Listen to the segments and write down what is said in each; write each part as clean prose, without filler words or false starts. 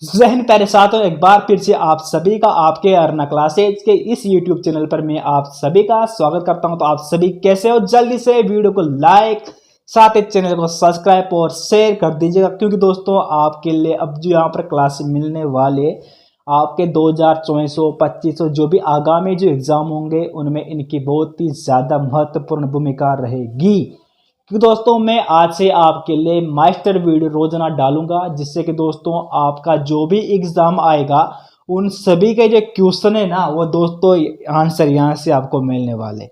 जहन प्यारे साथियों, एक बार फिर से आप सभी का आपके अर्ना क्लासेज के इस YouTube चैनल पर मैं आप सभी का स्वागत करता हूं। तो आप सभी कैसे हो? जल्दी से वीडियो को लाइक, साथ ही चैनल को सब्सक्राइब और शेयर कर दीजिएगा, क्योंकि दोस्तों आपके लिए अब जो यहाँ पर क्लास मिलने वाले आपके 2024-25 जो भी आगामी जो एग्जाम होंगे उनमें इनकी बहुत ही ज़्यादा महत्वपूर्ण भूमिका रहेगी। क्योंकि दोस्तों मैं आज से आपके लिए मास्टर वीडियो रोजाना डालूंगा, जिससे कि दोस्तों आपका जो भी एग्जाम आएगा उन सभी के जो क्वेश्चन है ना, वो दोस्तों आंसर यहाँ से आपको मिलने वाले।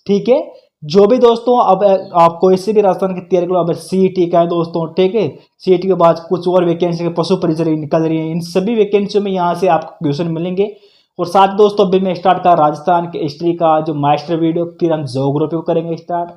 ठीक है, जो भी दोस्तों अब आप कोई से भी राजस्थान की तैयारी करो, अब सीईटी का है दोस्तों, ठीक है, सीईटी के बाद कुछ और वैकेंसी के पशु परिचय निकल रही है, इन सभी वैकेंसियों में यहाँ से आपको क्वेश्चन मिलेंगे। और साथ दोस्तों अभी मैं स्टार्ट कर राजस्थान के हिस्ट्री का जो मास्टर वीडियो, फिर हम ज्योग्राफी को करेंगे स्टार्ट,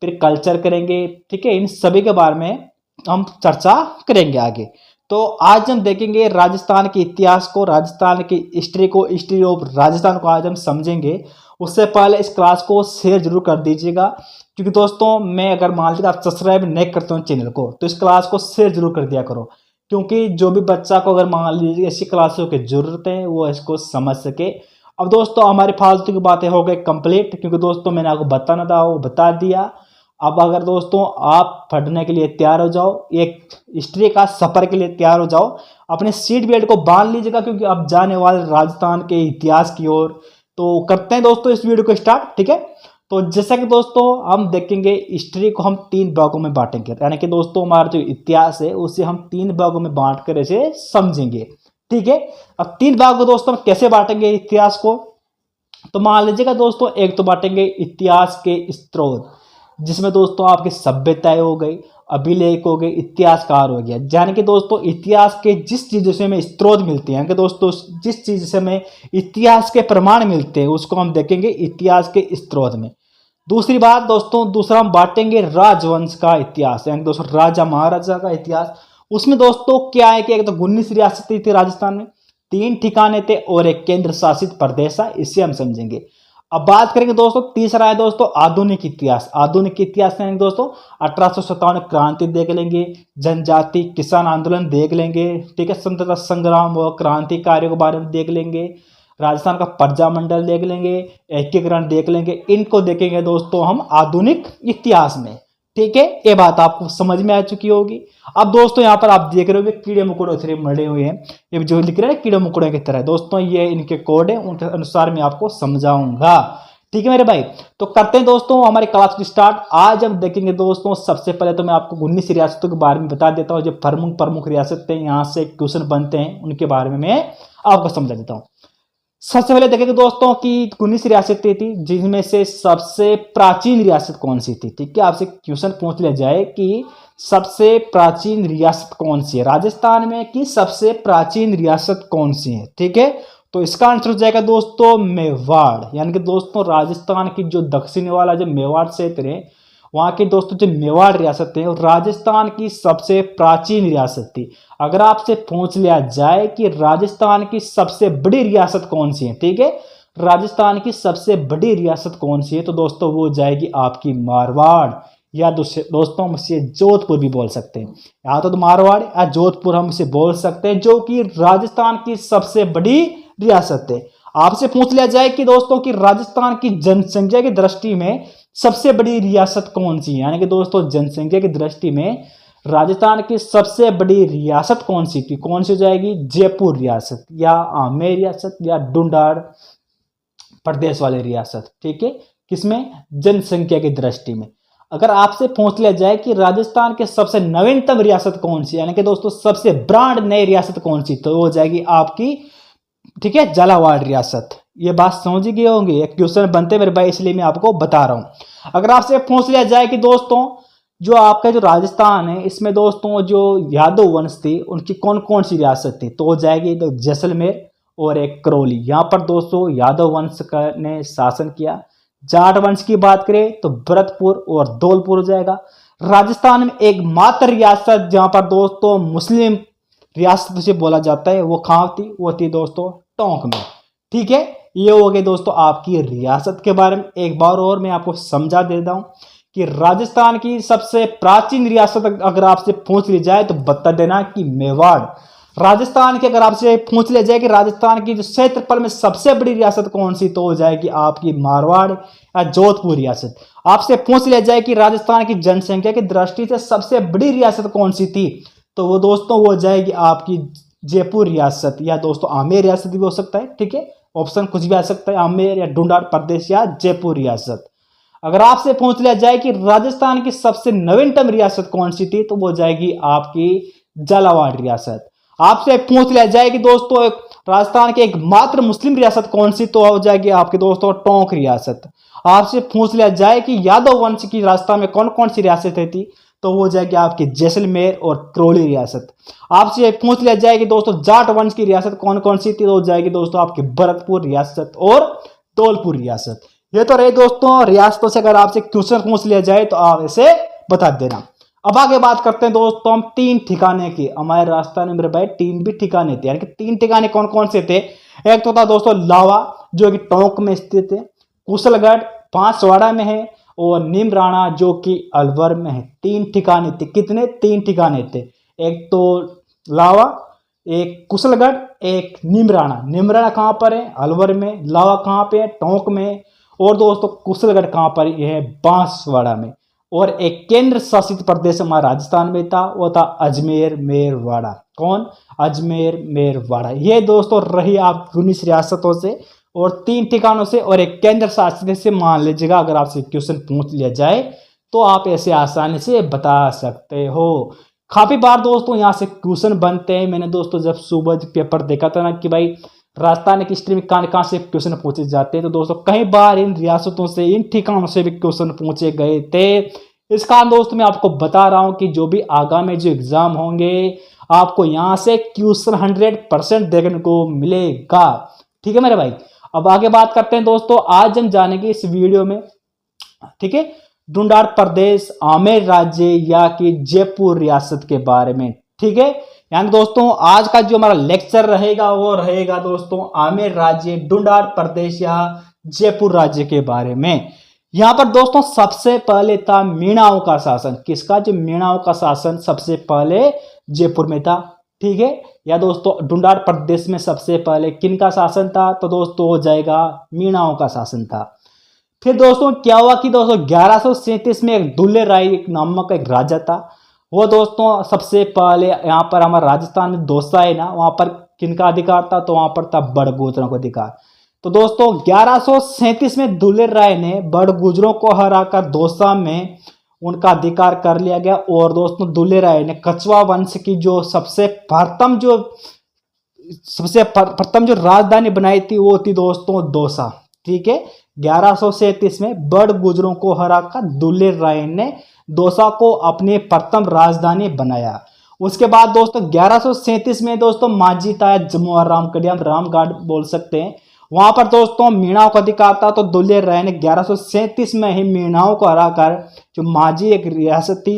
फिर कल्चर करेंगे। ठीक है, इन सभी के बारे में हम चर्चा करेंगे आगे। तो आज हम देखेंगे राजस्थान के इतिहास को, राजस्थान की हिस्ट्री को, हिस्ट्री ऑफ राजस्थान को आज हम समझेंगे। उससे पहले इस क्लास को शेयर जरूर कर दीजिएगा, क्योंकि दोस्तों मैं अगर मान लीजिए आप सब्सक्राइब नहीं करते हो चैनल को, तो इस क्लास को शेयर जरूर कर दिया करो, क्योंकि जो भी बच्चा को अगर मान लीजिए ऐसी क्लासों की जरूरत है वो इसको समझ सके। अब दोस्तों हमारी फालतू की बातें हो गई कंप्लीट, क्योंकि दोस्तों मैंने आपको बताना था वो बता दिया। अब अगर दोस्तों आप पढ़ने के लिए तैयार हो जाओ, एक हिस्ट्री का सफर के लिए तैयार हो जाओ, अपने सीट बेल्ट को बांध लीजिएगा, क्योंकि अब जाने वाले राजस्थान के इतिहास की ओर। तो करते हैं दोस्तों इस वीडियो को स्टार्ट। ठीक है, तो जैसा कि दोस्तों हम देखेंगे हिस्ट्री को हम 3 भागों में बांटेंगे, यानी कि दोस्तों हमारा जो इतिहास है उसे हम 3 भागों में बांट कर इसे समझेंगे। ठीक है, अब 3 भागों को दोस्तों हम कैसे बांटेंगे इतिहास को, तो मान लीजिएगा दोस्तों एक तो बांटेंगे इतिहास के स्रोत, जिसमें दोस्तों आपकी सभ्यताएं हो गई, अभिलेख हो गए, इतिहासकार हो गया। यानी कि दोस्तों इतिहास के जिस चीज़ों से हमें स्रोत मिलते हैं, कि दोस्तों जिस चीज़ से हमें इतिहास के प्रमाण मिलते हैं उसको हम देखेंगे इतिहास के स्रोत में। दूसरी बात दोस्तों, दूसरा हम बांटेंगे राजवंश का इतिहास, यानी दोस्तों राजा महाराजा का इतिहास। उसमें दोस्तों क्या है कि एक तो 19 रियासतें थी राजस्थान में, 3 ठिकाने थे और एक केंद्र शासित प्रदेश है, इसे हम समझेंगे। अब बात करेंगे दोस्तों, तीसरा है दोस्तों आधुनिक इतिहास। आधुनिक इतिहास में दोस्तों 1857 क्रांति देख लेंगे, जनजाति किसान आंदोलन देख लेंगे, ठीक है, स्वतंत्रता संग्राम व क्रांतिकारियों के बारे में देख लेंगे, राजस्थान का प्रजामंडल देख लेंगे, एकीकरण देख लेंगे। इनको देखेंगे दोस्तों हम आधुनिक इतिहास में। ठीक है, ये बात आपको समझ में आ चुकी होगी। अब दोस्तों यहाँ पर आप देख रहे हो कीड़े मकोड़े से मरे हुए हैं, ये जो लिख रहे हैं कीड़े मकोड़े की तरह, दोस्तों ये इनके कोड है, उनके अनुसार मैं आपको समझाऊंगा। ठीक है मेरे भाई, तो करते हैं दोस्तों हमारी क्लास की स्टार्ट। आज हम देखेंगे दोस्तों, सबसे पहले तो मैं आपको 19 रियासतों के बारे में बता देता हूँ, जो प्रमुख रियासतें यहाँ से क्वेश्चन बनते हैं उनके बारे में मैं आपको समझा देता हूँ। सबसे पहले देखेंगे दोस्तों कि 19 रियासतें थी, जिनमें से सबसे प्राचीन रियासत कौन सी थी। ठीक है, आपसे क्वेश्चन पूछ लिया जाए कि सबसे प्राचीन रियासत कौन सी है राजस्थान में, कि सबसे प्राचीन रियासत कौन सी है। ठीक है, तो इसका आंसर हो जाएगा दोस्तों मेवाड़। यानी कि दोस्तों राजस्थान की जो दक्षिण वाला जो मेवाड़ क्षेत्र है, वहाँ की दोस्तों जो मेवाड़ रियासत है, राजस्थान की सबसे प्राचीन रियासत थी। अगर आपसे पूछ लिया जाए कि राजस्थान की सबसे बड़ी रियासत कौन सी है, ठीक है, राजस्थान की सबसे बड़ी रियासत कौन सी है, तो दोस्तों वो जाएगी आपकी मारवाड़, या दोस्तों हम इसे जोधपुर भी बोल सकते हैं। या तो मारवाड़ या जोधपुर हम इसे बोल सकते हैं, जो कि राजस्थान की सबसे बड़ी रियासत है। आपसे पूछ लिया जाए कि दोस्तों कि राजस्थान की जनसंख्या की दृष्टि में सबसे बड़ी रियासत कौन सी है, यानी कि दोस्तों जनसंख्या की दृष्टि में राजस्थान की सबसे बड़ी रियासत कौन सी थी, कौन सी जाएगी, जयपुर रियासत, या आमेर रियासत, या डुंडार प्रदेश वाली रियासत। ठीक है, किसमें, जनसंख्या की दृष्टि में। अगर आपसे पूछ लिया जाए कि राजस्थान के सबसे नवीनतम रियासत कौन सी, यानी कि दोस्तों सबसे ब्रांड नई रियासत कौन सी, तो वो जाएगी आपकी, ठीक है, झालावाड़ रियासत। ये बात समझ गए होंगे, एक क्वेश्चन बनते मेरे भाई, इसलिए मैं आपको बता रहा हूं। अगर आपसे पूछ लिया जाए कि दोस्तों जो आपका जो राजस्थान है, इसमें दोस्तों जो यादव वंश थी उनकी कौन कौन सी रियासत थी, तो वो जाएगी तो जैसलमेर और एक करौली। यहाँ पर दोस्तों यादव वंश ने शासन किया। जाट वंश की बात करें तो भरतपुर और धौलपुर हो जाएगा। राजस्थान में एकमात्र रियासत जहाँ पर दोस्तों मुस्लिम रियासत से बोला जाता है, वो कहाँ थी, वो थी दोस्तों टोंक में। ठीक है, ये हो गए दोस्तों आपकी रियासत के बारे में। एक बार और मैं आपको समझा देता हूं कि राजस्थान की सबसे प्राचीन रियासत अगर आपसे पूछ ली जाए तो बता देना कि मेवाड़। राजस्थान की अगर आपसे पूछ लिया जाए कि राजस्थान की जो क्षेत्रफल में सबसे बड़ी रियासत कौन सी, तो हो जाएगी आपकी मारवाड़ या जोधपुर रियासत। आपसे पूछ लिया जाए कि राजस्थान की जनसंख्या की दृष्टि से सबसे बड़ी रियासत कौन सी थी, तो वो दोस्तों वो हो जाएगी आपकी जयपुर रियासत, या दोस्तों आमेर रियासत भी हो सकता है। ठीक है, ऑप्शन कुछ भी आ सकता है, आमेर या ढूंढाड़ प्रदेश या जयपुर रियासत। अगर आपसे पूछ लिया जाए कि राजस्थान की सबसे नवीनतम रियासत कौन सी थी, तो वो जाएगी आपकी झालावाड़ रियासत। आपसे पूछ लिया जाए कि दोस्तों राजस्थान की एकमात्र मुस्लिम रियासत कौन सी, तो हो जाएगी आपकी दोस्तों टोंक रियासत। आपसे पूछ लिया जाए कि यादव वंश की राजस्थान में कौन कौन सी रियासतें थी, तो वो जाएगी आपकी जैसलमेर और करौली रियासत। आपसे पूछ लिया जाए कि दोस्तों जाट वंश की रियासत कौन कौन सी थी, तो हो जाएगी दोस्तों आपकी भरतपुर रियासत और धौलपुर रियासत। ये तो रहे दोस्तों रियासतों से अगर आपसे क्वेश्चन पूछ लिया जाए तो आप इसे बता देना। अब आगे बात करते हैं दोस्तों हम 3 ठिकाने की। हमारे राजस्थान में मेरे भाई 3 भी ठिकाने थे, यानी कि 3 ठिकाने कौन कौन से थे। एक तो था दोस्तों लावा जो कि टोंक में स्थित है, कुशलगढ़ बांसवाड़ा में है, और नीमराणा जो कि अलवर में है। 3 ठिकाने थे। कितने? 3 ठिकाने थे। एक तो लावा, एक कुशलगढ़, एक नीमराणा। नीमराणा कहाँ पर है? अलवर में। लावा कहाँ पे है? टोंक में। और दोस्तों कुशलगढ़ कहाँ पर? यह है बांसवाड़ा में। और एक केंद्र शासित प्रदेश हमारा राजस्थान में था, वो था अजमेर मेरवाड़ा। कौन? अजमेर मेरवाड़ा। ये दोस्तों रही आप 19 रियासतों से और 3 ठिकानों से और एक केंद्र शासित से मान लीजिएगा। अगर आपसे क्वेश्चन पूछ लिया जाए तो आप ऐसे आसानी से बता सकते हो। काफी बार दोस्तों यहाँ से क्वेश्चन बनते हैं। मैंने दोस्तों जब सुबह पेपर देखा था ना कि भाई राजस्थान की हिस्ट्री में कहाँ कहाँ से क्वेश्चन पूछे जाते हैं, तो दोस्तों कई बार इन रियासतों से, इन ठिकानों से भी क्वेश्चन पूछे गए थे। इस कारण दोस्तों मैं आपको बता रहा हूं कि जो भी आगामी जो एग्जाम होंगे आपको यहाँ से क्वेश्चन 100% देखने को मिलेगा। ठीक है मेरे भाई। अब आगे बात करते हैं दोस्तों, आज हम जानेंगे इस वीडियो में, ठीक है, ढूंढाड़ प्रदेश, आमेर राज्य या कि जयपुर रियासत के बारे में। ठीक है, यानी दोस्तों आज का जो हमारा लेक्चर रहेगा वो रहेगा दोस्तों आमेर राज्य, ढूंढाड़ प्रदेश या जयपुर राज्य के बारे में। यहां पर दोस्तों सबसे पहले था मीणाओं का शासन। किसका? जो मीणाओं का शासन सबसे पहले जयपुर में था। ठीक है, या दोस्तों ढूंढाड़ प्रदेश में सबसे पहले किनका शासन था, तो दोस्तों हो जाएगा मीणाओं का शासन था। फिर दोस्तों क्या हुआ कि दोस्तों 1137 में एक दुल्ले राय नामक एक राजा था। वो दोस्तों सबसे पहले यहाँ पर हमारा राजस्थान में दौसा है ना, वहां पर किनका अधिकार था, तो वहां पर था बड़गुजरों का अधिकार। तो दोस्तों 1137 में दुलेर राय ने बड़गुजरों को हराकर दौसा में उनका अधिकार कर लिया गया। और दोस्तों दुलेर राय ने कछवा वंश की जो सबसे प्रथम जो राजधानी बनाई थी वो थी दोस्तों दौसा। ठीक है, 1137 में बड़गुजरों को हराकर दुलेर राय ने दौसा को अपनी प्रथम राजधानी बनाया। उसके बाद दोस्तों 1137 में दोस्तों माझी था, जम्मू और रामगढ़, हम रामगढ़ बोल सकते हैं, वहां पर दोस्तों मीणाओं का अधिकार था। तो दुलेर राय ने 1137 में ही मीणाओं को हराकर जो माझी एक रियासत थी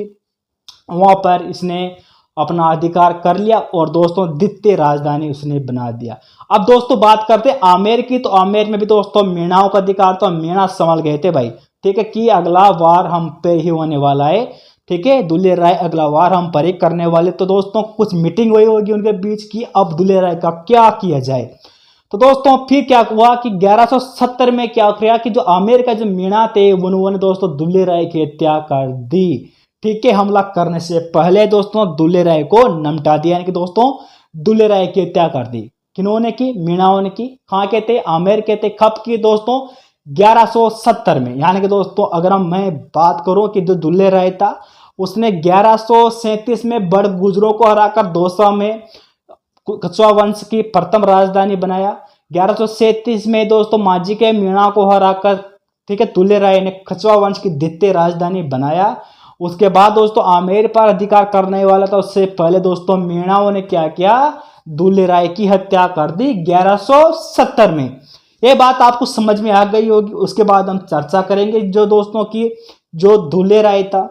वहां पर इसने अपना अधिकार कर लिया और दोस्तों द्वितीय राजधानी उसने बना दिया। अब दोस्तों बात करते हैं आमेर की। तो आमेर में भी दोस्तों मीणाओं का अधिकार, तो मीणा संभल गए थे भाई। ठीक है, कि अगला वार हम पे ही होने वाला है। ठीक है, दुलेर राय अगला वार हम पर ही करने वाले। तो दोस्तों कुछ मीटिंग हुई होगी उनके बीच की अब दुलेर राय का क्या किया जाए। तो दोस्तों फिर क्या हुआ कि 1170 में क्या किया कि जो आमेर का जो मीणा थे उन्होंने दोस्तों दुलेर राय की हत्या कर दी। ठीक है, हमला करने से पहले दोस्तों दुलेर राय को निपटा दिया, यानी कि दोस्तों दुलेर राय की हत्या कर दी। किन्होंने की? मीणाओं ने की। कहाँ के थे? आमेर के थे। कब की दोस्तों? 1170 में। यानी कि दोस्तों अगर मैं बात करूं कि जो दुलेर राय था उसने 1137 में बड़गुजरों को हराकर दौसा में कछवा वंश की प्रथम राजधानी बनाया। 1137 में दोस्तों माझी के मीणा को हराकर, ठीक है, दुलेर राय ने कछवा वंश की द्वितीय राजधानी बनाया। उसके बाद दोस्तों आमेर पर अधिकार करने वाला था, उससे पहले दोस्तों मीणाओं ने क्या किया? दुलेर राय की हत्या कर दी 1170 में। ये बात आपको समझ में आ गई होगी। उसके बाद हम चर्चा करेंगे जो दोस्तों की जो दुलेर राय था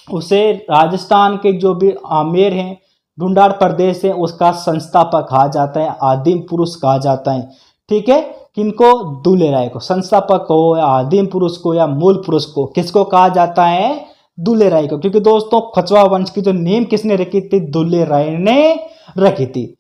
उसे राजस्थान के जो भी आमेर हैं, ढूंढाड़ प्रदेश है, उसका संस्थापक कहा जाता है, आदिम पुरुष कहा जाता है। ठीक है, किनको? दुलेर राय को। संस्थापक को या आदिम पुरुष को या मूल पुरुष को किसको कहा जाता है? दुलेर राय को। क्योंकि दोस्तों कछवा वंश की जो नींव किसने रखी थी? दुलेर राय ने रखी थी।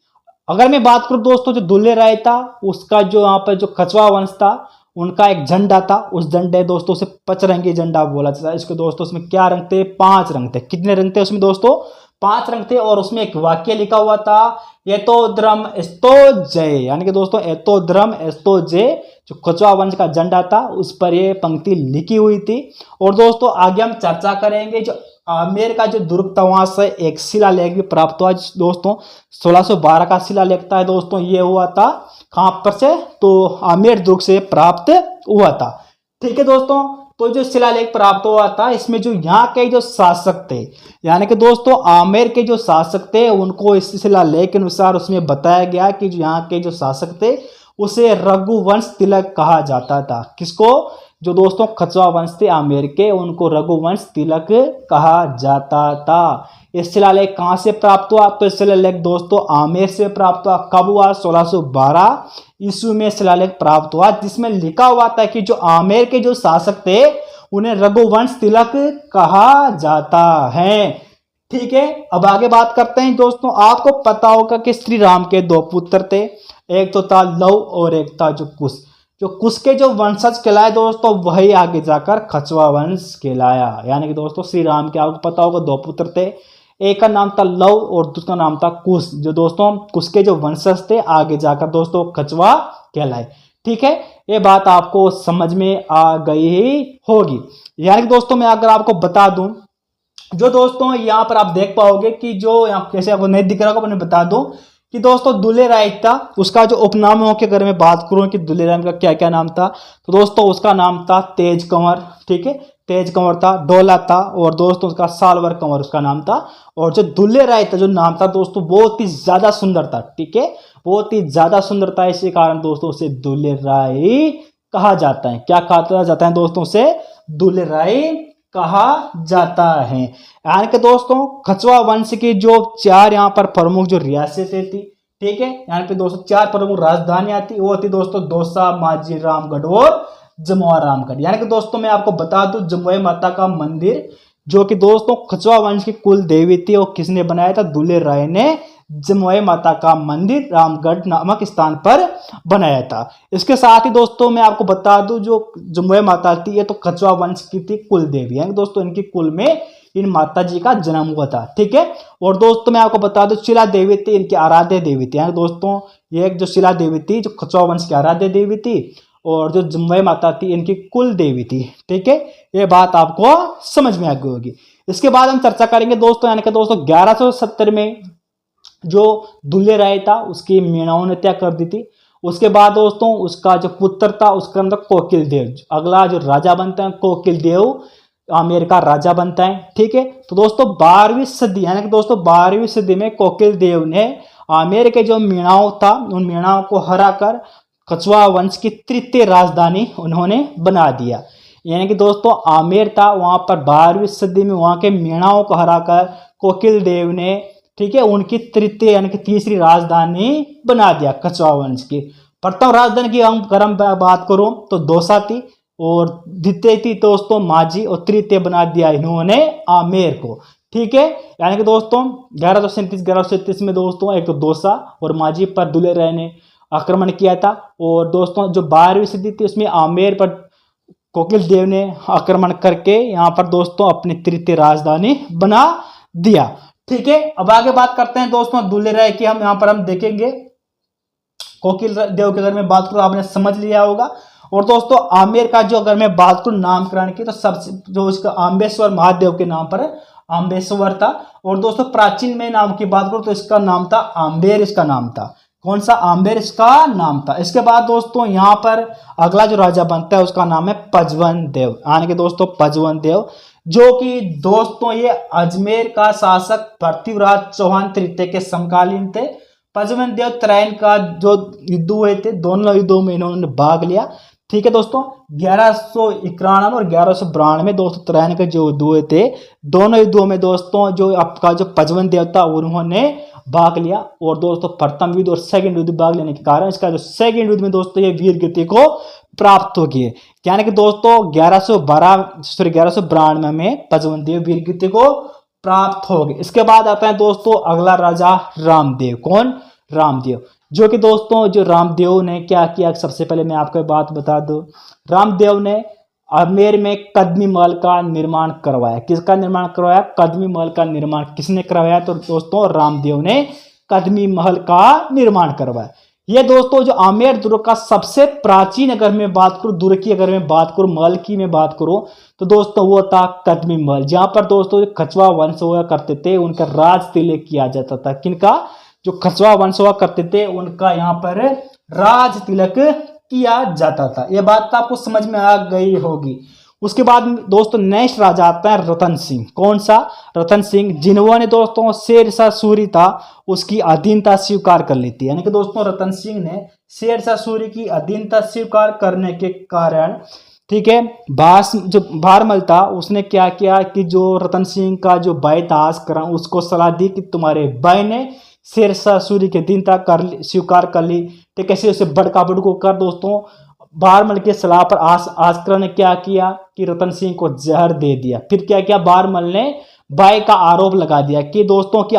अगर मैं बात करूं दोस्तों, जो दुल्हे राय था उसका जो यहाँ पर जो कछवा वंश था उनका एक झंडा था, उस झंडे दोस्तों से पचरंगी झंडा बोला जाता है इसके दोस्तों। उसमें क्या रंग थे? 5 रंग थे। कितने रंग थे उसमें दोस्तों? 5 रंग थे। और उसमें एक वाक्य लिखा हुआ था, एतो द्रम एस्तो जय, यानी कि दोस्तों एतो द्रम एस्तो जय, जो कछवा वंश का झंडा था उस पर ये पंक्ति लिखी हुई थी। और दोस्तों आगे हम चर्चा करेंगे जो आमेर का जो दुर्ग था वहां से एक शिलालेख भी प्राप्त हुआ दोस्तों। 1612 का शिलालेख था दोस्तों, ये हुआ था कहां पर से? तो आमेर दुर्ग से प्राप्त हुआ था। ठीक है दोस्तों, तो जो शिलालेख प्राप्त हुआ था इसमें जो यहाँ के जो शासक थे, यानी कि दोस्तों आमेर के जो शासक थे उनको इस शिलालेख के अनुसार उसमें बताया गया कि जो यहाँ के जो शासक थे उसे रघुवंश तिलक कहा जाता था। किसको? जो दोस्तों कछवा वंश थे आमेर के, उनको रघुवंश तिलक कहा जाता था। इस शिलालेख कहाँ से प्राप्त हुआ? तो इस शिलालेख दोस्तों आमेर से प्राप्त हुआ। कब हुआ? 1612 ईस्वी में शिलालेख प्राप्त हुआ, जिसमें लिखा हुआ था कि जो आमेर के जो शासक थे उन्हें रघुवंश तिलक कहा जाता है। ठीक है, अब आगे बात करते हैं दोस्तों। आपको पता होगा कि श्री राम के 2 पुत्र थे, एक तो था लव और एक था जो कुश। जो कुश के जो वंशज कहलाए दोस्तों वही आगे जाकर कछवा वंश कहलाया। यानी कि दोस्तों श्री राम के आपको पता होगा 2 पुत्र थे, एक का नाम था लव और दूसरा नाम था कुश। जो दोस्तों कुश के जो वंशज थे आगे जाकर दोस्तों कछवा कहलाए। ठीक है, ये बात आपको समझ में आ गई होगी। यानी कि दोस्तों मैं अगर आपको बता दूं, जो दोस्तों यहाँ पर आप देख पाओगे कि जो यहाँ कैसे आपको नहीं दिख रहा होगा, मैं बता दूं कि दोस्तों दुल्हे राय था उसका जो उपनामों के अगर मैं बात करूं कि दुल्हे राय का क्या क्या नाम था, तो दोस्तों उसका नाम था तेज कंवर। ठीक है, तेज कंवर था, डोला था, और दोस्तों उसका सालवर कंवर उसका नाम था। और जो दुल्हे राय था जो नाम था दोस्तों बहुत ही ज्यादा सुंदर था। ठीक है, बहुत ही ज्यादा सुंदर था, इसी कारण दोस्तों उसे दुल्हे राय कहा जाता है। क्या कहा जाता है दोस्तों? उसे दुल्हे राय कहा जाता है। यानी कि दोस्तों कछवा वंश की जो 4 यहाँ पर प्रमुख जो रियासतें थी, ठीक है, यहाँ पे दोस्तों 4 प्रमुख राजधानियां थी, वो थी दोस्तों दौसा, माझी रामगढ़ और जमुआ रामगढ़। यानी कि दोस्तों मैं आपको बता दूं जमुई माता का मंदिर जो कि दोस्तों कछवा वंश की कुल देवी थी, और किसने बनाया था? दुल्हे राय ने जमुई माता का मंदिर रामगढ़ नामक स्थान पर बनाया था। इसके साथ ही दोस्तों मैं आपको बता दूं जो जमुई माता थी ये तो कछवा वंश की थी कुल देवी, यानी दोस्तों इनकी कुल में इन माता जी का जन्म हुआ था। ठीक है, और दोस्तों मैं आपको बता दूं शिला देवी थी इनकी आराध्य देवी थी। यानी दोस्तों ये एक जो शिला देवी थी जो कछवा वंश की आराध्य देवी थी, और जो जमुई माता थी इनकी कुल देवी थी। ठीक है, ये बात आपको समझ में आ गई होगी। इसके बाद हम चर्चा करेंगे दोस्तों, यानी कि दोस्तों 1170 में जो दुल्हे राय था उसकी मीणाओं ने हत्या कर दी थी। उसके बाद दोस्तों उसका जो पुत्र था उसका नाम था कोकिल देव। अगला जो राजा बनता है कोकिल देव आमेर का राजा बनता है। ठीक है, तो दोस्तों 12वीं सदी यानी कि दोस्तों 12वीं सदी में कोकिल देव ने आमेर के जो मीणाओं था उन मीणाओं को हराकर कछवा वंश की तृतीय राजधानी उन्होंने बना दिया। यानी कि दोस्तों आमेर था वहां पर 12वीं सदी में वहां के मीणाओं को हराकर कोकिल देव ने, ठीक है, उनकी तृतीय यानी कि तीसरी राजधानी बना दिया कछवा वंश की। प्रथम राजधानी की अगर हम बात करूं तो दौसा थी, और द्वितीय थी दोस्तों माझी, और तृतीय बना दिया इन्होंने आमेर को। ठीक है, यानी कि दोस्तों 1137 में दोस्तों एक तो दौसा और माझी पर दुल्हे राय ने आक्रमण किया था, और दोस्तों जो 12वीं सदी थी उसमें आमेर पर कोकिल देव ने आक्रमण करके यहाँ पर दोस्तों अपनी तृतीय राजधानी बना दिया। ठीक है, अब आगे बात करते हैं दोस्तों दुल्हे राय की। हम यहाँ पर हम देखेंगे कोकिल देव के अगर मैं बात करूं आपने समझ लिया होगा। और दोस्तों आमेर का जो अगर मैं बात करूं नामकरण की तो सबसे जो इसका आम्बेश्वर महादेव के नाम पर आम्बेश्वर था। और दोस्तों प्राचीन में नाम की बात करूं तो इसका नाम था आम्बेर, इसका नाम था कौन सा? आम्बेर इसका नाम था। इसके बाद दोस्तों यहाँ पर अगला जो राजा बनता है उसका नाम है पजवन देव, यानी कि दोस्तों पजवन देव जो कि दोस्तों ये अजमेर का शासक पृथ्वीराज चौहान तृतीय के समकालीन थे। पजवन देव त्रैन का जो युद्ध हुए थे दोनों युद्धों में इन्होंने भाग लिया। ठीक है दोस्तों 1191 और 1192 में दोस्तों त्रैन के जो युद्ध हुए थे दोनों युद्धों में दोस्तों जो आपका जो पजवन देव था उन्होंने भाग लिया। और दोस्तों प्रथम युद्ध और सेकंड युद्ध भाग लेने के कारण इसका जो सेकंड युद्ध में दोस्तों ये वीर गति को प्राप्त हो गई। यानी कि दोस्तों 1192 में पजवन देव वीर गति को प्राप्त हो गए। इसके बाद आता है दोस्तों अगला राजा रामदेव। कौन? रामदेव। जो कि दोस्तों जो रामदेव ने क्या किया, सबसे पहले मैं आपको बात बता दूं, रामदेव ने आमेर में कदमी महल का निर्माण करवाया। किसका निर्माण करवाया? कदमी महल का निर्माण किसने करवाया? तो दोस्तों रामदेव ने कदमी महल का निर्माण करवाया। ये दोस्तों जो आमेर दुर्ग का सबसे प्राचीन, अगर मैं बात करूं दुर्ग की, अगर मैं बात करूं महल की मैं बात करूं, तो दोस्तों वो था कदमी महल, जहां पर दोस्तों जो कछवा वंश हुआ करते थे उनका राज तिलक किया जाता था। किनका? जो कछवा वंश हुआ करते थे उनका यहाँ पर राज तिलक किया जाता था। यह बात तो आपको समझ में आ गई होगी। उसके बाद दोस्तों नेक्स्ट राजा आता है रतन सिंह। कौन सा? रतन सिंह, जिन्होंने दोस्तों शेरशाह सूरी था उसकी अधीनता स्वीकार कर ली थी। यानी कि दोस्तों रतन सिंह ने शेरशाह सूरी की अधीनता स्वीकार करने के कारण, ठीक है, जो भारमल था उसने क्या किया कि जो रतन सिंह का जो भाई था आस्करण, उसको सलाह दी कि तुम्हारे भाई ने शेरशाह सूरी की अधीनता स्वीकार कर ली, तो कैसे उसे बड़का बड़को कर दोस्तों बारमल के सलाह पर आस्करण ने क्या किया कि रतन सिंह को जहर दे दिया। फिर क्या किया, बारमल ने भाई का आरोप लगा दिया कि दोस्तों की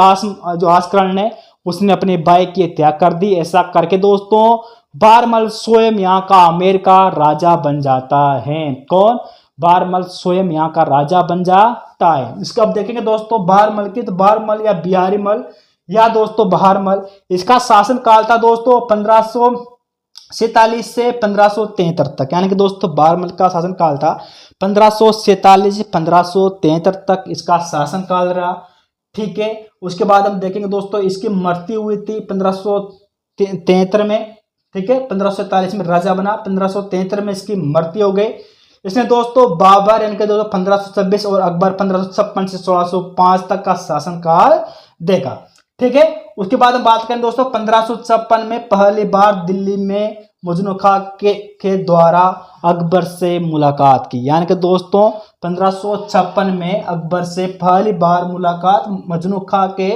जो आस्करण ने उसने अपने भाई की हत्या कर दी। ऐसा करके दोस्तों बारमल स्वयं यहाँ का आमेर का राजा बन जाता है। कौन? बारमल स्वयं यहाँ का राजा बन जाता है। इसको अब देखेंगे दोस्तों बारमल की, तो बारमल या बिहारी मल या दोस्तों बहारमल, इसका शासन काल था दोस्तों 1547 से 1573 तक। यानी कि दोस्तों बारमल का शासन काल था 1547 से 1573 तक इसका शासन काल रहा। ठीक है, उसके बाद हम देखेंगे दोस्तों इसकी मृत्यु हुई थी 1573 में। ठीक है, 1547 में राजा बना, 1573 में इसकी मृत्यु हो गई। इसने दोस्तों बाबर यानी कि दोस्तों 1526 और अकबर 1556 से 1605 तक का शासन काल देखा। ठीक है, उसके बाद हम बात करें दोस्तों 1556 में पहली बार दिल्ली में मजनू खां के द्वारा अकबर से मुलाकात की। यानी कि दोस्तों 1556 में अकबर से पहली बार मुलाकात मजनू खां के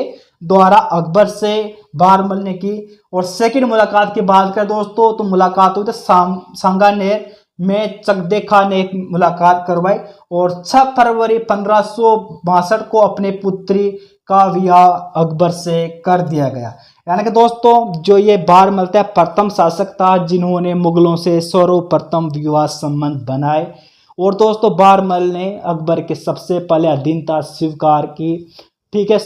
द्वारा अकबर से बारमल ने की। और सेकंड मुलाकात की बात करें दोस्तों तो मुलाकात हुई तो सांगानेर में चकदे खां ने एक मुलाकात करवाई और 6 फरवरी 1562 को अपने पुत्री का विवाह अकबर से कर दिया गया। यानी कि दोस्तों जो ये बारमल था प्रथम शासक था जिन्होंने मुगलों से सर्वप्रथम विवाह संबंध बनाए। और दोस्तों बारमल ने अकबर के सबसे पहले अधीनता स्वीकार की। ठीक है।